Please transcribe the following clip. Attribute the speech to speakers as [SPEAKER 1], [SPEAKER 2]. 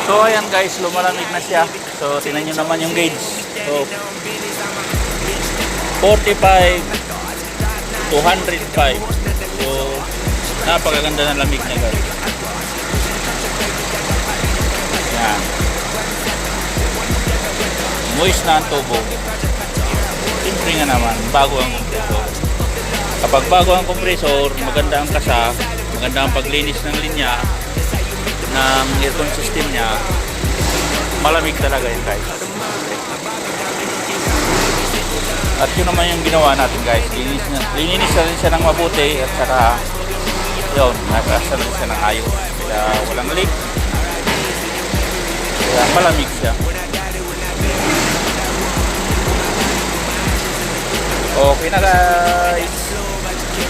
[SPEAKER 1] So ayan guys, lumalamig na siya. So tingnan nyo naman yung gauge. So 45 to 105. So napakaganda ng lamig niya guys. Yan. Moist na ang tubo. Siyempre nga naman, bago ang compressor. Kapag bago ang compressor, maganda ang kasa, maganda ang paglinis ng linya ng aircon system niya, malamig talaga yun guys. At yun naman yung ginawa natin guys, lininis na rin siya ng mabuti at saka yun, nagkasa rin siya ng ayos, kaya walang leak, kaya malamig siya. Okay na guys.